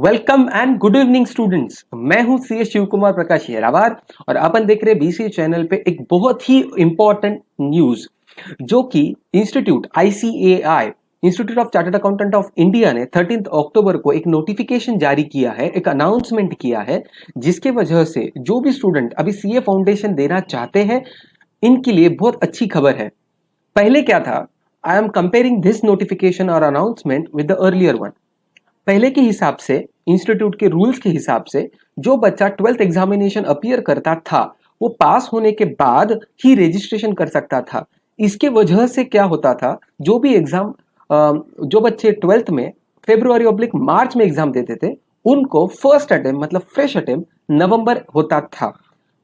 Welcome and good evening students. मैं हूं CA Shiv Kumar प्रकाश हेरावार और अपन देख रहे बीसीए चैनल पे एक बहुत ही इंपॉर्टेंट न्यूज जो कि institute ICAI institute of chartered accountant of India ने 13 अक्टूबर को एक नोटिफिकेशन जारी किया है, एक अनाउंसमेंट किया है, जिसके वजह से जो भी स्टूडेंट अभी सीए फाउंडेशन देना चाहते हैं इनके लिए बहुत अच्छी खबर है। पहले क्या था, I am comparing this notification और announcement with the earlier one. पहले के हिसाब से, इंस्टीट्यूट के रूल्स के हिसाब से, जो बच्चा 12th एग्जामिनेशन अपीयर करता था वो पास होने के बाद ही रजिस्ट्रेशन कर सकता था। इसके वजह से क्या होता था, जो भी एग्जाम जो बच्चे 12th में फेब्रुआरी ऑब्लिक मार्च में एग्जाम देते थे उनको फर्स्ट अटेम्प्ट मतलब फ्रेश अटेम्प्ट नवंबर होता था।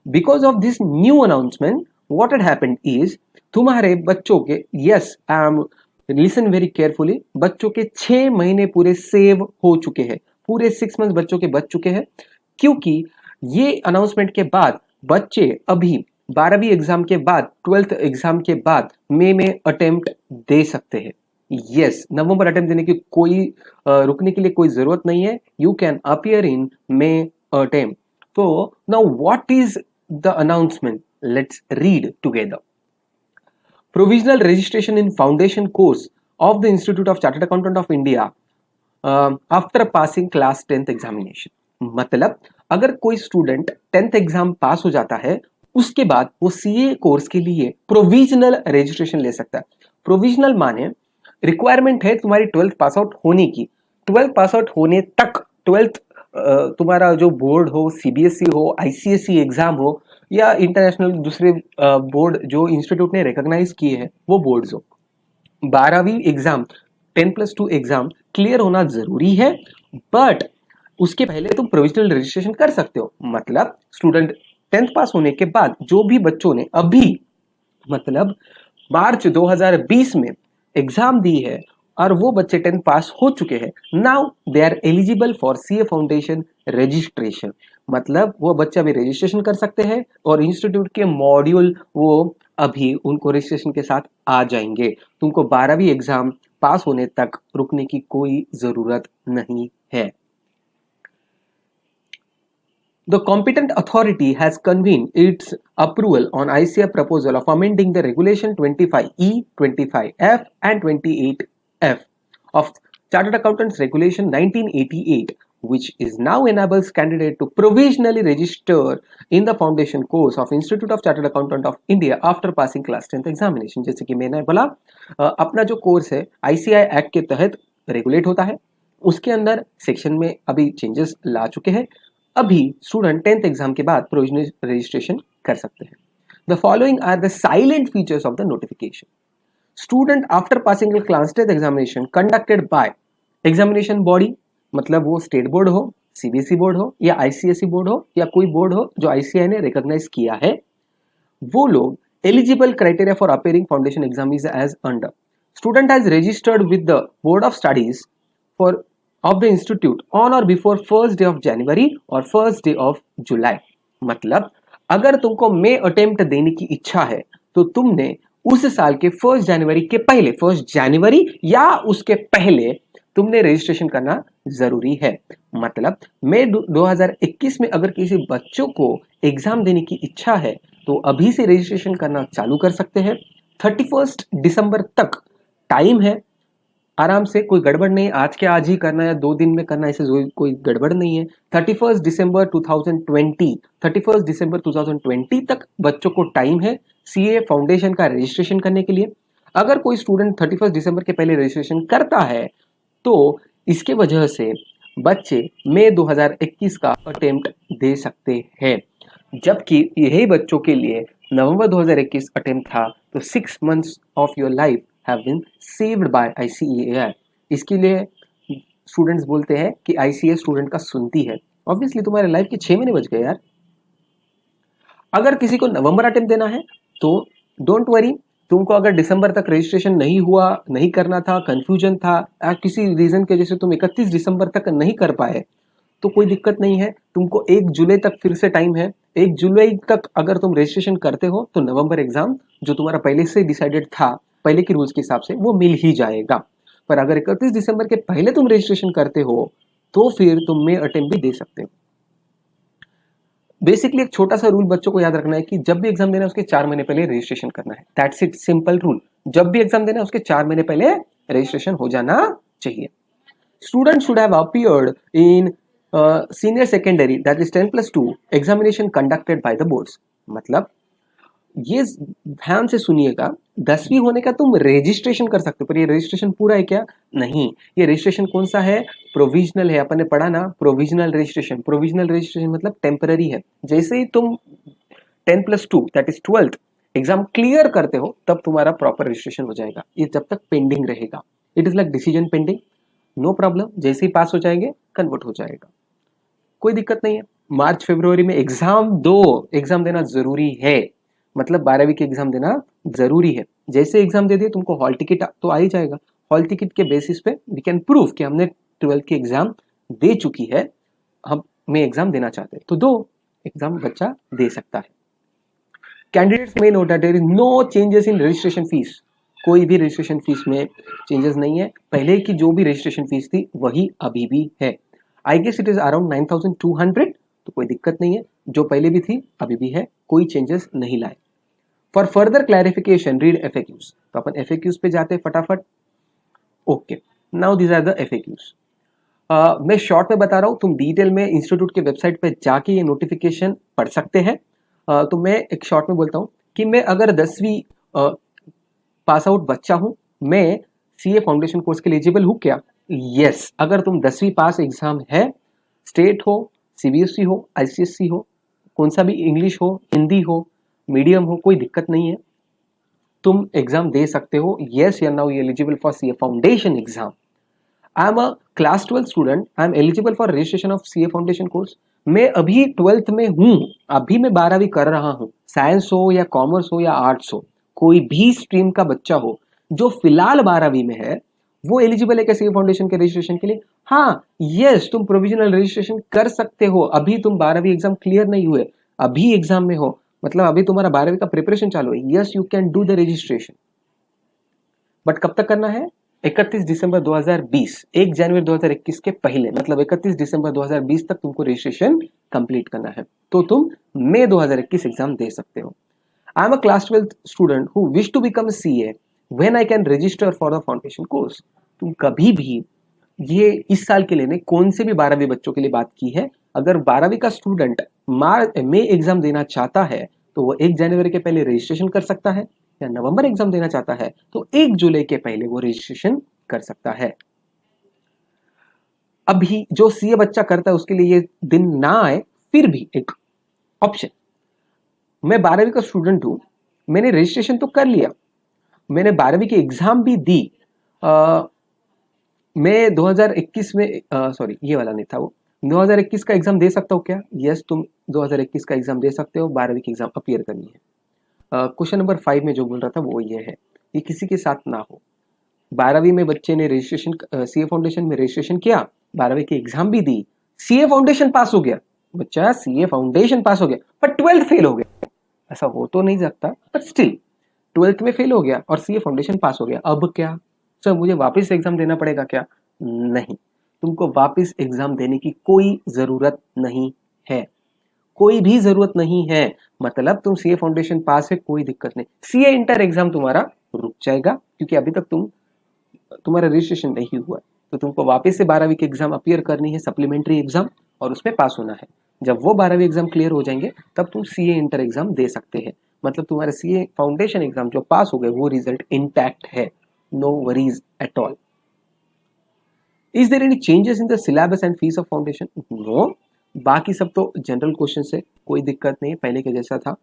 Because of this new announcement what had happened is, तुम्हारे बच्चों के, yes I am listen very carefully, बच्चों के 6 महीने पूरे सेव हो चुके हैं, पूरे 6 मंथ बच्चों के बच चुके हैं। क्योंकि ये अनाउंसमेंट के बाद बच्चे अभी 12वीं एग्जाम के बाद 12th एग्जाम के बाद मई में अटेम्प्ट दे सकते हैं। यस, नवंबर अटेम्प्ट देने की कोई रुकने के लिए कोई जरूरत नहीं है। You can appear in May attempt. तो now what is the announcement, let's read together. Provisional registration in foundation course of the Institute of Chartered Accountant of India after passing class 10th examination। मतलब अगर कोई student 10th exam पास हो जाता है उसके बाद वो सीए कोर्स के लिए प्रोविजनल रजिस्ट्रेशन ले सकता है। प्रोविजनल माने रिक्वायरमेंट है तुम्हारी 12th पास आउट होने की। 12th पास आउट होने तक 12th तुम्हारा जो बोर्ड हो, सीबीएसई हो, आईसीएसई एग्जाम हो या इंटरनेशनल दूसरे बोर्ड जो इंस्टीट्यूट ने रिकॉग्नाइज किए हैं वो बोर्ड्स हो, 12वीं एग्जाम 10+2 एग्जाम क्लियर होना जरूरी है। बट उसके पहले तुम प्रोविजनल रजिस्ट्रेशन कर सकते हो। मतलब स्टूडेंट 10th पास होने के बाद जो भी बच्चों ने अभी मतलब मार्च 2020 में एग्जाम दी है और वो बच्चे 10th पास हो चुके हैं, now they are eligible for CA foundation registration. मतलब वो बच्चे अभी रजिस्ट्रेशन कर सकते हैं और इंस्टीट्यूट के मॉड्यूल वो अभी उनको रजिस्ट्रेशन के साथ आ जाएंगे। तुमको 12वीं एग्जाम पास होने तक रुकने की कोई जरूरत नहीं है। The competent authority has convened its approval on ICAI proposal of amending the Regulation 25E, 25F and 28F of Chartered Accountants Regulation 1988, which is now enables candidate to provisionally register in the foundation course of Institute of Chartered Accountant of India after passing class 10th examination। जैसे कि मैंने बोला, अपना जो course है ICAI act के तहत regulate होता है, उसके अंदर सेक्शन में अभी चेंजेस ला चुके हैं। अभी स्टूडेंट 10th एग्जाम के बाद प्रोविजनल रजिस्ट्रेशन कर सकते हैं। The following are the silent features of the notification. Student after passing class 10th examination conducted by examination body, मतलब वो स्टेट बोर्ड हो, सीबीएसई बोर्ड हो या आईसीएसई बोर्ड हो या कोई बोर्ड हो जो आईसीआई ने रिकॉग्नाइज किया है, वो लोग eligible criteria for appearing foundation exam is as under. Student has registered with the board of studies for of the institute on or before first day of January और first day of July। मतलब अगर तुमको मे attempt देने की इच्छा है तो तुमने उस साल के 1 जनवरी के पहले, 1 जनवरी या उसके पहले तुमने रजिस्ट्रेशन करना जरूरी है। मतलब मई 2021 में अगर किसी बच्चों को एग्जाम देने की इच्छा है तो अभी से रजिस्ट्रेशन करना चालू कर सकते हैं। 31 दिसंबर तक टाइम है, आराम से, कोई गड़बड़ नहीं, आज के आज ही करना है, 2 दिन में करना, ऐसे कोई गड़बड़ नहीं है। 31 दिसंबर 2020 तक बच्चों को टाइम है सीए फाउंडेशन का रजिस्ट्रेशन करने के लिए। अगर कोई स्टूडेंट 31 दिसंबर के पहले रजिस्ट्रेशन करता है तो इसके वजह से बच्चे मई 2021 का अटेम्प्ट दे सकते हैं, जबकि यही बच्चों के लिए नवंबर 2021 अटेम्प्ट था। तो 6 months of your life have been saved by ICAI। इसके लिए स्टूडेंट्स बोलते हैं कि ICAI स्टूडेंट का सुनती है। ऑब्वियसली तुम्हारे लाइफ के 6 महीने बच गए यार। अगर किसी को नवंबर अटेम्प्ट देना है तो डोंट वरी, तुमको अगर दिसंबर तक रजिस्ट्रेशन नहीं हुआ, नहीं करना था, कंफ्यूजन था या किसी रीजन के वजह से तुम 31 दिसंबर तक नहीं कर पाए तो कोई दिक्कत नहीं है। तुमको 1 जुलाई तक फिर से टाइम है। 1 जुलाई तक अगर तुम रजिस्ट्रेशन करते हो तो नवंबर एग्जाम जो तुम्हारा पहले से डिसाइडेड था, पहले के रूल्स के हिसाब से, वो मिल ही जाएगा। पर अगर 31 दिसंबर के पहले तुम रजिस्ट्रेशन करते हो तो फिर तुम मे अटेम्प्ट भी दे सकते हो। बेसिकली एक छोटा सा रूल बच्चों को याद रखना है कि जब भी एग्जाम देना है उसके 4 महीने पहले रजिस्ट्रेशन करना है। That's it, simple rule. जब भी एग्जाम देना है उसके 4 महीने पहले रजिस्ट्रेशन हो जाना चाहिए। Student should have appeared in senior secondary that is 10+2 examination conducted by the boards. मतलब ये ध्यान से सुनिएगा, 10वीं होने का तुम रजिस्ट्रेशन कर सकते हो, पर ये रजिस्ट्रेशन पूरा है क्या? नहीं। ये रजिस्ट्रेशन कौन सा है? प्रोविजनल है। अपन ने पढ़ा ना, प्रोविजनल रजिस्ट्रेशन। प्रोविजनल रजिस्ट्रेशन मतलब टेम्पररी है। जैसे ही तुम 10+2 that is 12th exam clear करते हो तब तुम्हारा प्रॉपर रजिस्ट्रेशन हो जाएगा। ये जब तक पेंडिंग रहेगा, it is like decision pending, no problem. जैसे ही पास हो जाएंगे कन्वर्ट हो जाएगा, कोई दिक्कत नहीं है। मार्च फरवरी में एग्जाम देना जरूरी है। मतलब 12वीं के एग्जाम देना जरूरी है। जैसे एग्जाम दे दिए तुमको हॉल टिकट तो आ ही जाएगा। हॉल टिकट के बेसिस पे वी कैन प्रूव कि हमने 12th की एग्जाम दे चुकी है, हम में एग्जाम देना चाहते हैं, तो दो एग्जाम बच्चा दे सकता है। Candidates may know that there is no changes in registration fees। कोई भी रजिस्ट्रेशन फीस में चेंजेस नहीं है। पहले की जो भी रजिस्ट्रेशन फीस थी वही अभी भी है। I guess it is around 9,200, तो कोई दिक्कत नहीं है। जो पहले भी थी अभी भी है, कोई चेंजेस नहीं लाए। For further clarification read FAQs। तो अपन FAQs पे जाते हैं फटाफट। Okay, now this are the FAQs। मैं शॉर्ट में बता रहा हूँ, तुम डिटेल में इंस्टीट्यूट के वेबसाइट पे जाके ये नोटिफिकेशन पढ़ सकते हैं। तो मैं एक शॉर्ट में बोलता हूँ कि मैं अगर 10वीं पास आउट बच्चा हूँ, मैं CA फाउंडेशन कोर्स के लिए एलिजिबल हूँ क्या? यस। अगर तुम 10वीं पास एग्जाम है, स्टेट हो, CBSE हो, ICSE हो, कौन सा भी, इंग्लिश हो, हिंदी हो, मीडियम हो, कोई दिक्कत नहीं है, तुम एग्जाम दे सकते हो। यस या now you eligible for CA foundation exam. I am a class 12 student, I am eligible for registration of CA foundation course. मैं अभी 12th में हूँ, अभी मैं 12वीं कर रहा हूँ। साइंस हो या कॉमर्स हो या आर्ट्स हो, कोई भी स्ट्रीम का बच्चा हो जो फिलहाल 12वीं में है, वो एलिजिबल है क्या CA फाउंडेशन के रजिस्ट्रेशन के लिए? हाँ, यस, तुम प्रोविजनल रजिस्ट्रेशन कर सकते हो। अभी तुम 12वीं एग्जाम क्लियर नहीं हुए, अभी एग्जाम में हो, मतलब अभी तुम्हारा 12वीं का प्रिपरेशन चालू है। Yes, you can do the registration, but कब तक करना है? 31 दिसंबर 2020, 1 जनवरी 2021 के पहले, मतलब 31 दिसंबर 2020 तक तुमको रजिस्ट्रेशन कंप्लीट करना है, तो तुम मई 2021 एग्जाम दे सकते हो। I am a class 12 student who wish to become CA, when I can register for the foundation course. तुम कभी भी, ये इस साल के लिए नहीं, कौन से भी 12वीं बच्चों के लिए बात की है। अगर 12वीं का स्टूडेंट मई एग्जाम देना चाहता है तो वो 1 जनवरी के पहले रजिस्ट्रेशन कर सकता है, या नवंबर एग्जाम देना चाहता है तो 1 जुलाई के पहले वो रजिस्ट्रेशन कर सकता है। अभी जो CA बच्चा करता है उसके लिए ये दिन ना आए, फिर भी एक ऑप्शन, मैं 12वीं का स्टूडेंट हूं, मैंने रजिस्ट्रेशन तो कर लिया, मैंने 12वीं की एग्जाम भी दी, मैं 2021 में, सॉरी ये वाला नहीं था वो, 2021 का एग्जाम दे सकता हूँ क्या? यस, तुम 2021 का एग्जाम दे सकते हो, 12वीं की एग्जाम अपीयर करनी है। क्वेश्चन नंबर 5 में जो बोल रहा था वो ये है, ये किसी के साथ ना हो। 12वीं में बच्चे ने रजिस्ट्रेशन, CA फाउंडेशन में रजिस्ट्रेशन किया, 12वीं की एग्जाम भी दी, CA फाउंडेशन पास हो गया, बच्चा CA फाउंडेशन पास हो गया, पर 12th फेल हो गया। ऐसा हो तो नहीं सकता, पर स्टिल 12th में फेल हो गया और CA फाउंडेशन पास हो गया, अब क्या सर मुझे वापस एग्जाम देना पड़ेगा क्या? नहीं, तुमको वापस एग्जाम देने की कोई जरूरत नहीं है, कोई भी जरूरत नहीं है। मतलब तुम CA फाउंडेशन पास है, कोई दिक्कत नहीं, CA इंटर एग्जाम तुम्हारा रुक जाएगा, क्योंकि अभी तक तुम्हारा रजिस्ट्रेशन नहीं हुआ, तो तुमको वापस से 12वीं की एग्जाम अपीयर करनी है, सप्लीमेंट्री एग्जाम, और उसमें पास होना है। जब वो 12वीं एग्जाम क्लियर हो जाएंगे तब तुम CA इंटर एग्जाम दे सकते हैं। मतलब तुम्हारे CA फाउंडेशन एग्जाम जो पास हो गए वो रिजल्ट इंटैक्ट है, no worries at all. Is there any changes in the syllabus and fees of foundation? No, बाकी सब तो जनरल क्वेश्चन से, कोई दिक्कत नहीं, पहले के जैसा था।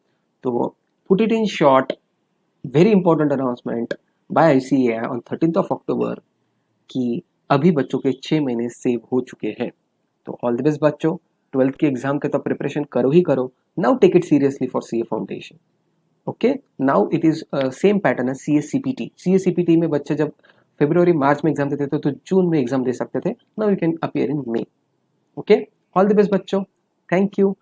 तो put it in short, very important announcement bye ICAI on 13th of October कि अभी बच्चों के 6 महीने सेव हो चुके हैं। तो ऑल द बेस्ट बच्चों, 12th के एग्जाम के तो प्रिपरेशन करो ही करो। Now take it seriously for CA foundation. Okay, now it is same pattern है CA CPT। CA CPT में बच्चे जब फरवरी मार्च में एग्जाम देते थे तो जून में एग्जाम दे सकते थे। Now you can appear in May. Okay, all the best बच्चों, थैंक यू।